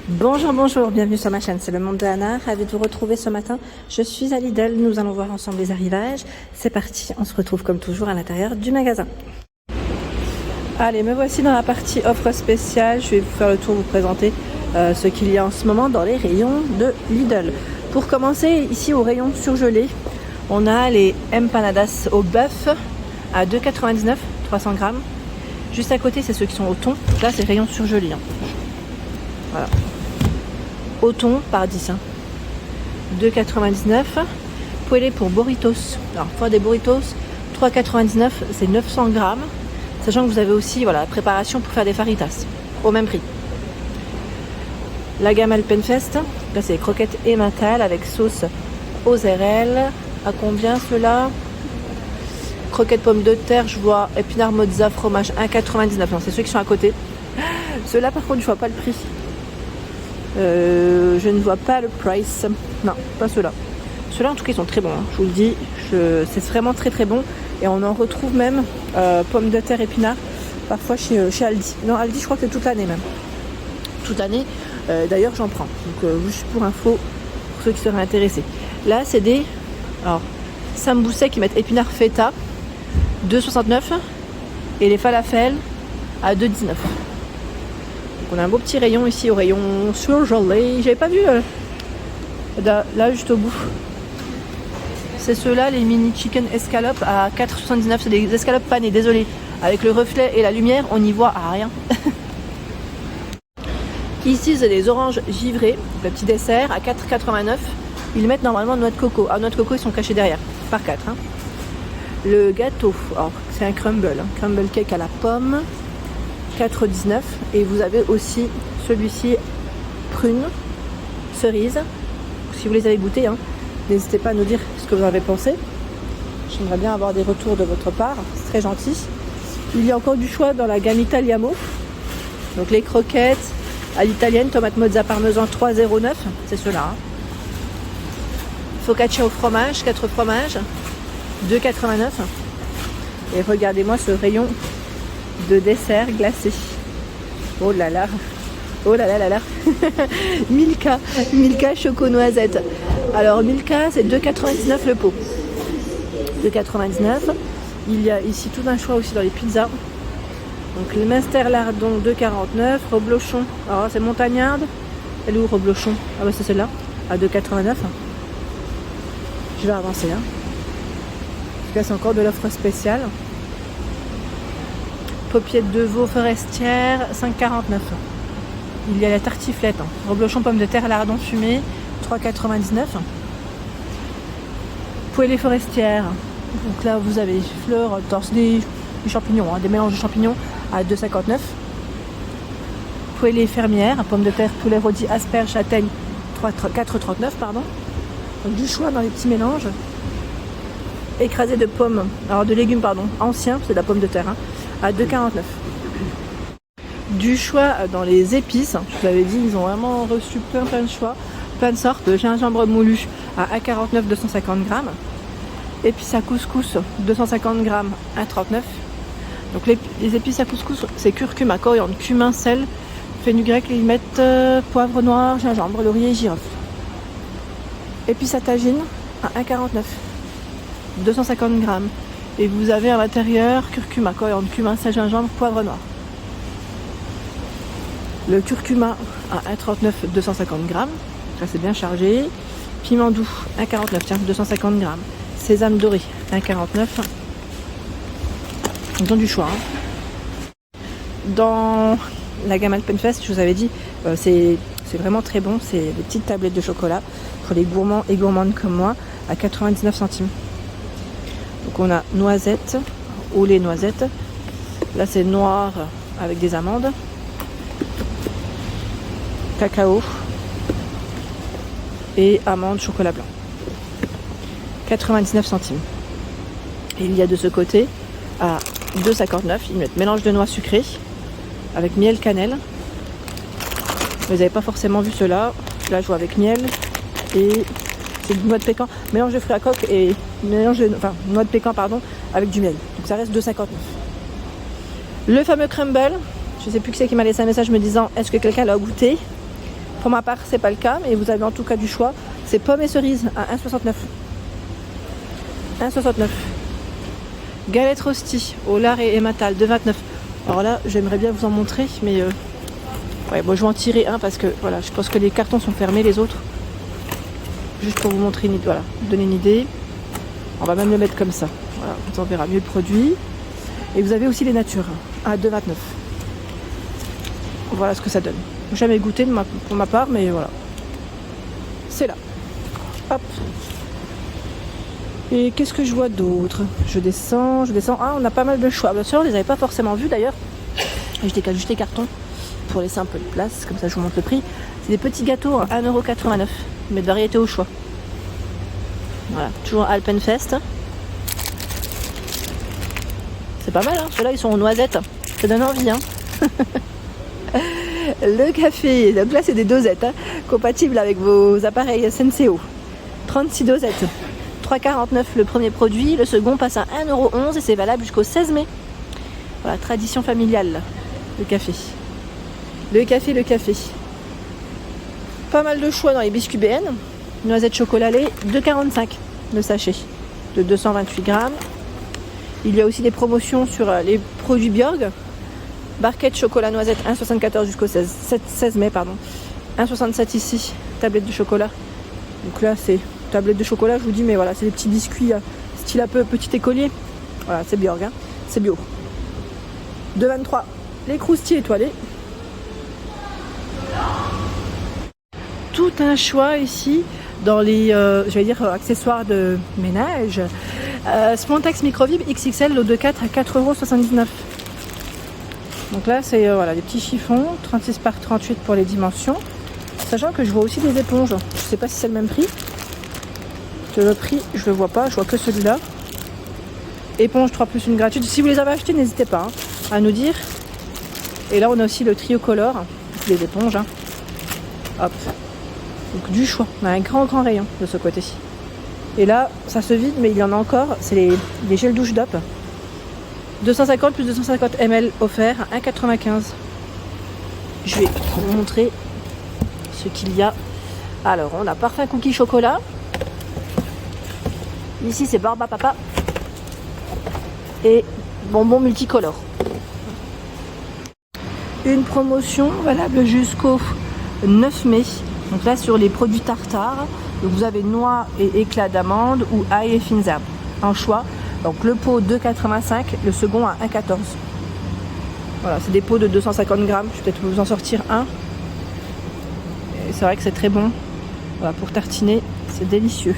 Bonjour, bienvenue sur ma chaîne, c'est le monde de Anna, ravie de vous retrouver ce matin. Je suis à Lidl, nous allons voir ensemble les arrivages. C'est parti, on se retrouve comme toujours à l'intérieur du magasin. Allez, me voici dans la partie offre spéciale. Je vais vous faire le tour, vous présenter ce qu'il y a en ce moment dans les rayons de Lidl. Pour commencer, ici au rayon surgelé, on a les empanadas au bœuf à 2,99 300 grammes. Juste à côté, c'est ceux qui sont au thon. Là, c'est rayon surgelé. Voilà. Au thon par 10. 2,99. Poêlé pour burritos. Alors, pour des burritos, 3,99, c'est 900 grammes. Sachant que vous avez aussi voilà, la préparation pour faire des faritas. Au même prix. La gamme Alpenfest. Là, c'est les croquettes emmental avec sauce mozzarella. À combien ceux-là? Croquettes pommes de terre, je vois épinards mozza fromage 1,99. Non, c'est ceux qui sont à côté. Ceux-là, par contre, je vois pas le prix. Je ne vois pas le price. Non, pas ceux-là. Ceux-là, en tout cas, ils sont très bons. Hein. Je vous le dis, c'est vraiment très très bon. Et on en retrouve même pommes de terre, épinards, parfois chez Aldi. Non, Aldi, je crois que c'est toute l'année même. Toute l'année. D'ailleurs, j'en prends. Donc, juste pour info, pour ceux qui seraient intéressés. Là, c'est des sambousets qui mettent épinards feta, 2,69. Et les falafels à 2,19. Donc, on a un beau petit rayon ici au rayon surgelé. J'avais pas vu là juste au bout. C'est ceux-là, les mini chicken escalopes à 4,79. C'est des escalopes panées, désolé. Avec le reflet et la lumière, on n'y voit rien. Ici, c'est des oranges givrées, le petit dessert à 4,89. Ils mettent normalement noix de coco. Ah, noix de coco, ils sont cachés derrière, par 4. Hein. Le gâteau, alors c'est un crumble cake à la pomme, 4,19. Et vous avez aussi celui-ci, prune, cerise. Si vous les avez goûtés, hein, n'hésitez pas à nous dire ce que vous en avez pensé. J'aimerais bien avoir des retours de votre part, c'est très gentil. Il y a encore du choix dans la gamme Italiamo. Donc les croquettes à l'italienne, tomate mozza parmesan 3,09, c'est ceux-là. Hein. Focaccia au fromage, 4 fromages, 2,89. Et regardez-moi ce rayon de dessert glacé. Oh là là. Oh là là là là. Milka choco noisette. Alors Milka, c'est 2,99 le pot. 2,99. Il y a ici tout un choix aussi dans les pizzas. Donc le Minster lardon 2,49. Reblochon. Alors c'est montagnarde. Elle est où Reblochon? Ah bah c'est celle-là. À 2,89. Je vais avancer. Hein. Là c'est encore de l'offre spéciale. Paupiette de veau forestière 5,49. Il y a la tartiflette. Hein. Reblochon pomme de terre lardon fumé 3,99. Poêlée forestière. Donc là vous avez fleurs, torse, des champignons, hein, des mélanges de champignons à 2,59. Poêlée fermière, pomme de terre, poulet rôti, asperges, châtaigne 4,39 pardon. Donc du choix dans les petits mélanges. Écrasé de pommes, alors de légumes pardon, anciens, c'est de la pomme de terre, hein, à 2,49. Du choix dans les épices, je vous l'avais dit, ils ont vraiment reçu plein de choix, plein de sortes. De gingembre moulu à 1,49 250 grammes. Épices à couscous 250 grammes à 39. Donc les épices à couscous, c'est curcuma, coriandre, cumin, sel, fenugrec, ils mettent poivre noir, gingembre, laurier et girofle. Épices à tagine à 1,49. 250 grammes. Et vous avez à l'intérieur curcuma, coriandre, cumin, sel, gingembre, poivre noir. Le curcuma à 1,39 250 grammes. Ça c'est bien chargé. Piment doux 1,49, tiens, 250 grammes. Sésame doré 1,49. Ils ont du choix. Hein. Dans la gamme Alpenfest, je vous avais dit, c'est vraiment très bon. C'est des petites tablettes de chocolat pour les gourmands et gourmandes comme moi à 99 centimes. Donc on a noisettes, au lait noisette. Là c'est noir avec des amandes. Cacao. Et amandes, chocolat blanc. 99 centimes. Et il y a de ce côté à 2,59. Ils mettent mélange de noix sucrées avec miel cannelle. Vous n'avez pas forcément vu cela. Là je vois avec miel et c'est du noix de pécan, mélange de fruits à coque et noix de pécan pardon, avec du miel. Donc ça reste 2,59. Le fameux crumble, je sais plus qui c'est qui m'a laissé un message me disant est-ce que quelqu'un l'a goûté. Pour ma part, c'est pas le cas, mais vous avez en tout cas du choix. C'est pommes et cerises à 1,69. 1,69. Galette rosti au lard et émental de 29. Alors là, j'aimerais bien vous en montrer, mais ouais, bon, je vais en tirer un parce que voilà, je pense que les cartons sont fermés, les autres. Juste pour vous montrer une idée, voilà, vous donner une idée. On va même le mettre comme ça. Voilà, vous en verra mieux le produit. Et vous avez aussi les natures à 2,29. Voilà ce que ça donne. J'ai jamais goûté pour ma part, mais voilà. C'est là. Hop. Et qu'est-ce que je vois d'autre? Je descends. Ah, on a pas mal de choix. Bien sûr, on les avait pas forcément vus d'ailleurs. Et je décale juste les cartons pour laisser un peu de place. Comme ça, je vous montre le prix. C'est des petits gâteaux à 1,89 €, mais de variété au choix. Voilà, toujours Alpenfest. C'est pas mal, hein. Ceux-là, ils sont aux noisettes. Ça donne envie, hein. Le café, donc là, c'est des dosettes, hein, compatibles avec vos appareils Senseo. 36 dosettes. 3,49 € le premier produit, le second passe à 1,11 € et c'est valable jusqu'au 16 mai. Voilà, tradition familiale, le café. Le café. Pas mal de choix dans les biscuits BN. Noisette chocolat lait, 2,45 € le sachet de 228 grammes. Il y a aussi des promotions sur les produits Björg. Barquette chocolat noisette 1,74 jusqu'au 16 mai. 1,67 ici, tablette de chocolat. Donc là, c'est tablette de chocolat, je vous dis, mais voilà, c'est des petits biscuits style un peu petit écolier. Voilà, c'est Björg, hein, c'est bio. 2,23 €, les croustilles étoilés. Tout un choix ici dans les accessoires de ménage. Spontex Microvibe XXL, lot de 4 à 4,79 €. Donc là, c'est voilà, des petits chiffons, 36 par 38 pour les dimensions. Sachant que je vois aussi des éponges. Je ne sais pas si c'est le même prix. Le prix, je le vois pas, je vois que celui-là. Éponge 3 plus 1 gratuite. Si vous les avez achetés, n'hésitez pas à nous dire. Et là, on a aussi le trio color, les éponges. Hein. Hop. Donc du choix. On a un grand rayon de ce côté-ci. Et là, ça se vide, mais il y en a encore. C'est les gels douche d'op. 250 plus 250 ml offerts à 1,95 €. Je vais vous montrer ce qu'il y a. Alors, on a parfum cookie chocolat. Ici, c'est Barba Papa. Et bonbons multicolores. Une promotion valable jusqu'au 9 mai. Donc là, sur les produits tartare, donc vous avez noix et éclats d'amande ou ail et fines herbes en choix. Donc le pot 2,85 €, le second à 1,14 €. Voilà, c'est des pots de 250 grammes. Je vais peut-être vous en sortir un. Et c'est vrai que c'est très bon. Voilà, pour tartiner, c'est délicieux.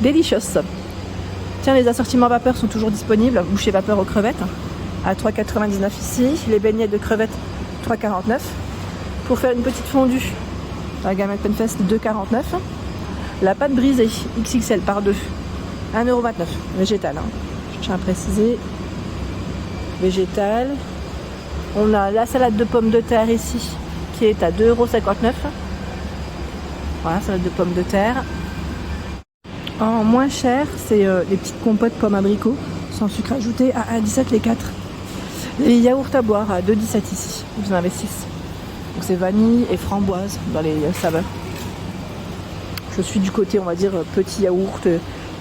Delicious. Tiens, les assortiments vapeur sont toujours disponibles. Bouchée vapeur aux crevettes à 3,99 € ici. Les beignets de crevettes 3,49 €. Pour faire une petite fondue, la gamme Alpenfest 2,49 €. La pâte brisée XXL par 2, 1,29 €. Végétal, hein. Je tiens à préciser. Végétal. On a la salade de pommes de terre ici qui est à 2,59 €. Voilà, salade de pommes de terre. En moins cher, c'est les petites compotes pommes abricots sans sucre ajouté à 1,17 € les 4. Les yaourts à boire à 2,17 € ici. Vous en avez 6. Donc c'est vanille et framboise dans les saveurs. Je suis du côté, on va dire, petit yaourt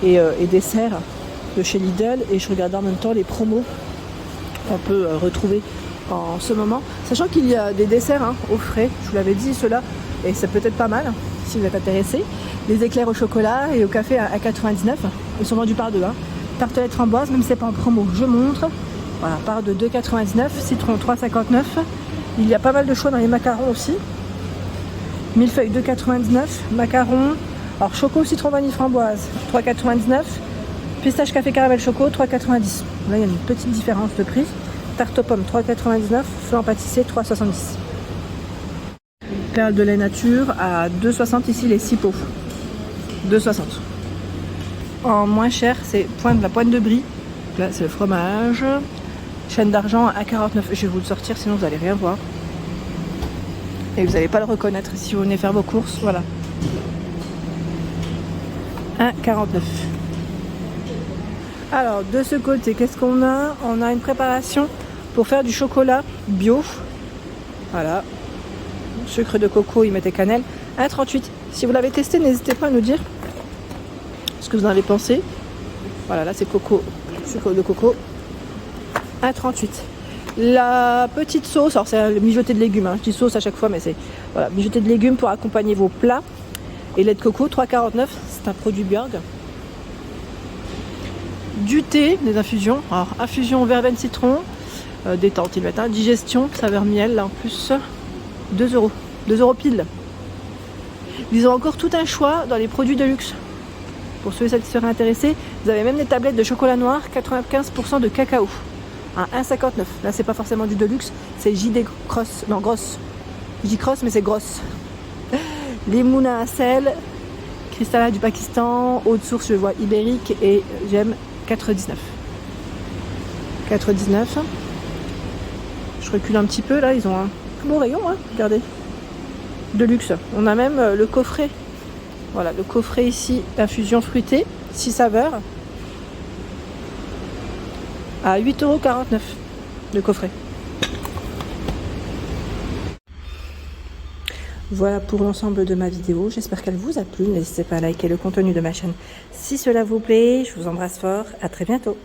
et dessert de chez Lidl. Et je regarde en même temps les promos qu'on peut retrouver en ce moment. Sachant qu'il y a des desserts au frais. Je vous l'avais dit, ceux-là. Et c'est peut-être pas mal si vous êtes intéressé. Les éclairs au chocolat et au café à 99. Ils sont vendus par deux. Tartelette framboise, même si c'est pas en promo, je montre. Voilà, part de 2,99 €. Citron 3,59 €. Il y a pas mal de choix dans les macarons aussi. Millefeuille 2,99 €. Macarons. Alors choco, citron, vanille, framboise 3,99 €. Pistache, café, caramel, choco 3,90 €. Là, il y a une petite différence de prix. Tarte aux pommes 3,99 €. Flan pâtissier 3,70 €. Perles de lait nature à 2,60 € ici les 6 pots. 2,60 €. En moins cher, c'est la pointe de brie. Là, c'est le fromage. Chaîne d'argent à 49 €. Je vais vous le sortir, sinon vous n'allez rien voir. Et vous n'allez pas le reconnaître si vous venez faire vos courses. Voilà. 1,49 €. Alors, de ce côté, qu'est-ce qu'on a? On a une préparation pour faire du chocolat bio. Voilà. sucre de coco, ils mettaient cannelle. 1,38. Si vous l'avez testé, n'hésitez pas à nous dire ce que vous en avez pensé. Voilà, là c'est coco, sucre de coco. 1,38. La petite sauce, alors c'est un mijoté de légumes, hein. Je dis sauce à chaque fois, mais c'est voilà, mijoté de légumes pour accompagner vos plats. Et lait de coco, 3,49. C'est un produit Björg. Du thé, des infusions. Alors, infusion verveine citron, détente, ils mettent, hein. Digestion, saveur miel, là en plus, 2 euros. 2 euros pile. Ils ont encore tout un choix dans les produits de luxe. Pour ceux et celles qui seraient intéressés, vous avez même des tablettes de chocolat noir, 95% de cacao. À 1,59. Là, c'est pas forcément du Deluxe, c'est JD Cross. Non, grosse. Je dis cross, mais c'est grosse. Les mouna à sel, Cristalla du Pakistan, eau de source, je vois ibérique et j'aime 4,19. 4,19. Je recule un petit peu, là, ils ont un beau rayon, hein, regardez. Deluxe. On a même le coffret. Voilà, le coffret ici, infusion fruitée, 6 saveurs. À 8,49 € le coffret. Voilà pour l'ensemble de ma vidéo. J'espère qu'elle vous a plu. N'hésitez pas à liker le contenu de ma chaîne si cela vous plaît. Je vous embrasse fort. À très bientôt.